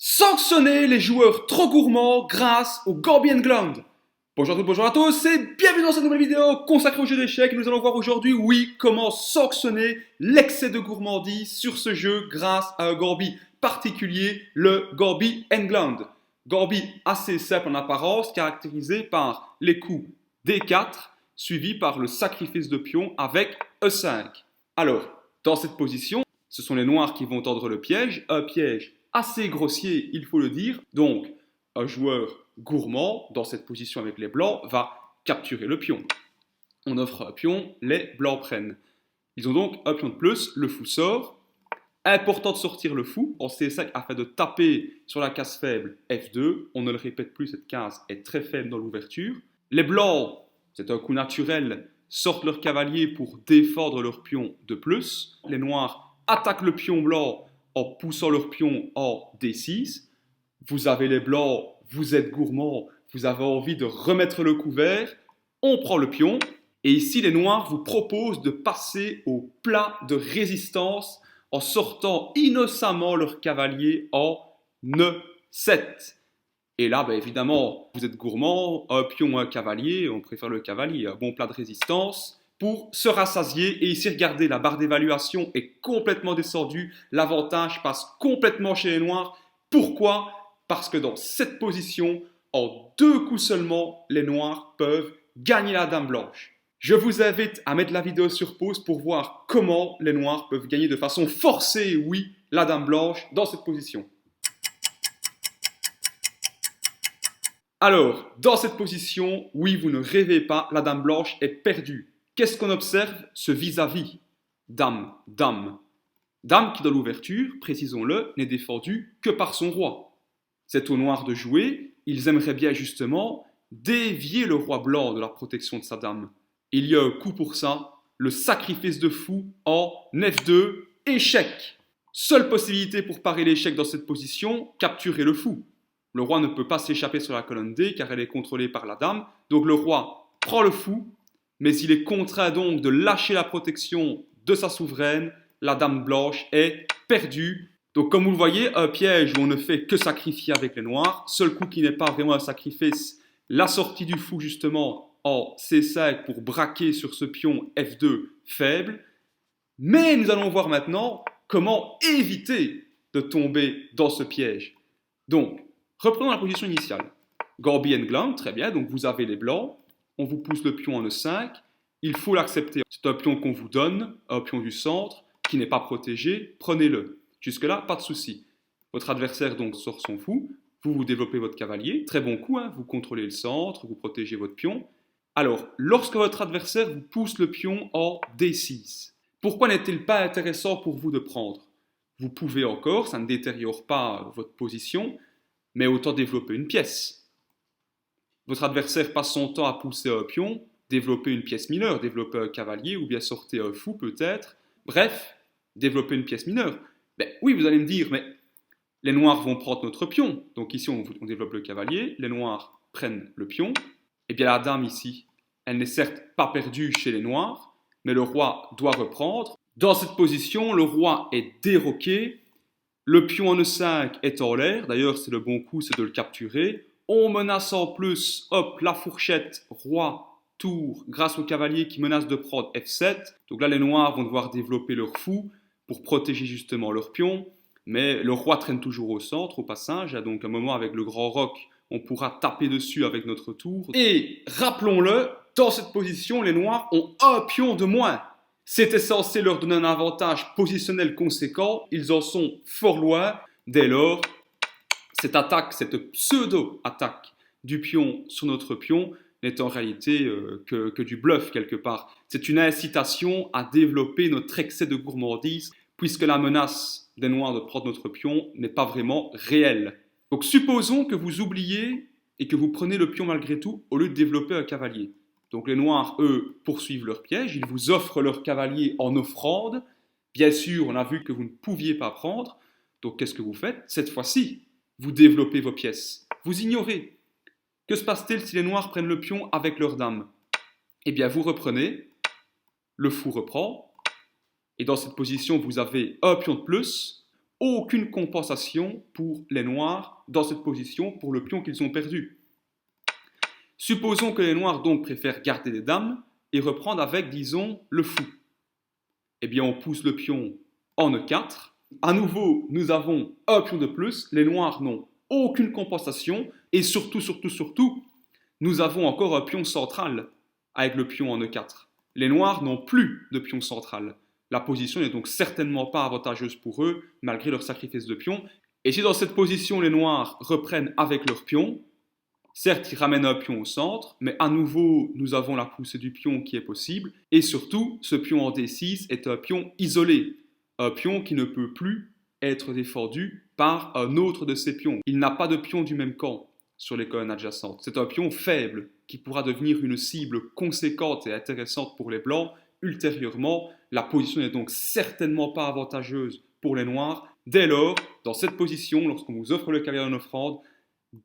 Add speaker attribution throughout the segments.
Speaker 1: Sanctionner les joueurs trop gourmands grâce au Gorby Gland. Bonjour à toutes, bonjour à tous et bienvenue dans cette nouvelle vidéo consacrée au jeu d'échecs. Nous allons voir aujourd'hui, comment sanctionner l'excès de gourmandise sur ce jeu grâce à un Gorby particulier, le Gorby Gland. Gorby assez simple en apparence, caractérisé par les coups D4 suivis par le sacrifice de pion avec E5. Alors, dans cette position, ce sont les noirs qui vont tendre le piège, un piège assez grossier, il faut le dire. Donc, un joueur gourmand, dans cette position avec les blancs, va capturer le pion. On offre un pion, les blancs prennent. Ils ont donc un pion de plus, le fou sort. Important de sortir le fou en C5 afin de taper sur la case faible F2. On ne le répète plus, cette case est très faible dans l'ouverture. Les blancs, c'est un coup naturel, sortent leur cavalier pour défendre leur pion de plus. Les noirs attaquent le pion blanc en poussant leur pion en D6. Vous avez les blancs, vous êtes gourmands, vous avez envie de remettre le couvert. On prend le pion. Et ici, les noirs vous proposent de passer au plat de résistance en sortant innocemment leur cavalier en E7. Et là, évidemment, vous êtes gourmand, un pion, un cavalier, on préfère le cavalier, un bon plat de résistance pour se rassasier. Et ici, regardez, la barre d'évaluation est complètement descendue, l'avantage passe complètement chez les noirs. Pourquoi ? Parce que dans cette position, en 2 coups seulement, les noirs peuvent gagner la dame blanche. Je vous invite à mettre la vidéo sur pause pour voir comment les noirs peuvent gagner de façon forcée, oui, la dame blanche dans cette position. Alors, dans cette position, oui, vous ne rêvez pas, la dame blanche est perdue. Qu'est-ce qu'on observe ? Ce vis-à-vis. Dame, dame. Dame qui, dans l'ouverture, précisons-le, n'est défendue que par son roi. C'est aux noirs de jouer, ils aimeraient bien justement dévier le roi blanc de la protection de sa dame. Il y a un coup pour ça, le sacrifice de fou en F2, échec. Seule possibilité pour parer l'échec dans cette position, capturer le fou. Le roi ne peut pas s'échapper sur la colonne D car elle est contrôlée par la dame. Donc le roi prend le fou, mais il est contraint donc de lâcher la protection de sa souveraine. La dame blanche est perdue. Donc comme vous le voyez, un piège où on ne fait que sacrifier avec les noirs. Seul coup qui n'est pas vraiment un sacrifice, la sortie du fou justement en C5 pour braquer sur ce pion F2 faible. Mais nous allons voir maintenant comment éviter de tomber dans ce piège. Donc, reprenons la position initiale. Gorby Gland, très bien, donc vous avez les blancs, on vous pousse le pion en E5, il faut l'accepter. C'est un pion qu'on vous donne, un pion du centre, qui n'est pas protégé, prenez-le. Jusque-là, pas de souci. Votre adversaire donc sort son fou, vous développez votre cavalier, très bon coup, vous contrôlez le centre, vous protégez votre pion. Alors, lorsque votre adversaire vous pousse le pion en D6, pourquoi n'est-il pas intéressant pour vous de prendre ? Vous pouvez encore, ça ne détériore pas votre position, mais autant développer une pièce. Votre adversaire passe son temps à pousser un pion, développer une pièce mineure, développer un cavalier ou bien sortir un fou peut-être. Bref, développer une pièce mineure. Oui, vous allez me dire, mais les noirs vont prendre notre pion. Donc ici, on développe le cavalier, les noirs prennent le pion. Eh bien, la dame ici, elle n'est certes pas perdue chez les noirs, mais le roi doit reprendre. Dans cette position, le roi est déroqué. Le pion en E5 est en l'air. D'ailleurs, c'est le bon coup, c'est de le capturer. On menace en plus, hop, la fourchette, roi, tour, grâce au cavalier qui menace de prendre F7. Donc là, les noirs vont devoir développer leur fou pour protéger justement leur pion. Mais le roi traîne toujours au centre, au passage. Donc à un moment, avec le grand roc, on pourra taper dessus avec notre tour. Et rappelons-le, dans cette position, les noirs ont un pion de moins. C'était censé leur donner un avantage positionnel conséquent. Ils en sont fort loin. Dès lors, cette attaque, cette pseudo-attaque du pion sur notre pion n'est en réalité que du bluff quelque part. C'est une incitation à développer notre excès de gourmandise puisque la menace des noirs de prendre notre pion n'est pas vraiment réelle. Donc supposons que vous oubliez et que vous prenez le pion malgré tout au lieu de développer un cavalier. Donc les noirs, eux, poursuivent leur piège, ils vous offrent leur cavalier en offrande. Bien sûr, on a vu que vous ne pouviez pas prendre. Donc qu'est-ce que vous faites ? Cette fois-ci, vous développez vos pièces. Vous ignorez. Que se passe-t-il si les noirs prennent le pion avec leur dame ? Eh bien, vous reprenez, le fou reprend, et dans cette position, vous avez un pion de plus. aucune compensation pour les noirs dans cette position pour le pion qu'ils ont perdu. Supposons que les noirs donc préfèrent garder les dames et reprendre avec, disons, le fou. Eh bien, on pousse le pion en E4. À nouveau, nous avons un pion de plus. Les noirs n'ont aucune compensation. Et surtout, nous avons encore un pion central avec le pion en E4. Les noirs n'ont plus de pion central. La position n'est donc certainement pas avantageuse pour eux, malgré leur sacrifice de pion. Et si dans cette position, les noirs reprennent avec leur pion, certes, ils ramènent un pion au centre, mais à nouveau, nous avons la poussée du pion qui est possible. Et surtout, ce pion en D6 est un pion isolé. Un pion qui ne peut plus être défendu par un autre de ses pions. Il n'a pas de pion du même camp sur les colonnes adjacentes. C'est un pion faible qui pourra devenir une cible conséquente et intéressante pour les blancs ultérieurement. La position n'est donc certainement pas avantageuse pour les noirs. Dès lors, dans cette position, lorsqu'on vous offre le cavalier en offrande,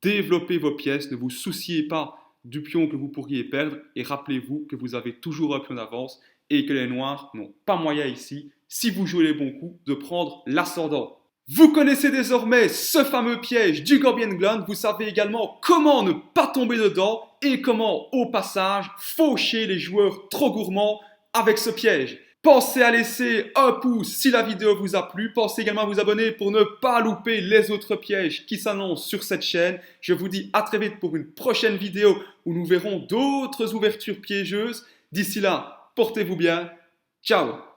Speaker 1: développez vos pièces, ne vous souciez pas du pion que vous pourriez perdre et rappelez-vous que vous avez toujours un pion d'avance et que les noirs n'ont pas moyen ici, si vous jouez les bons coups, de prendre l'ascendant. Vous connaissez désormais ce fameux piège du Gorbian Gland, vous savez également comment ne pas tomber dedans et comment, au passage, faucher les joueurs trop gourmands avec ce piège. Pensez à laisser un pouce si la vidéo vous a plu. Pensez également à vous abonner pour ne pas louper les autres pièges qui s'annoncent sur cette chaîne. Je vous dis à très vite pour une prochaine vidéo où nous verrons d'autres ouvertures piégeuses. D'ici là, portez-vous bien. Ciao!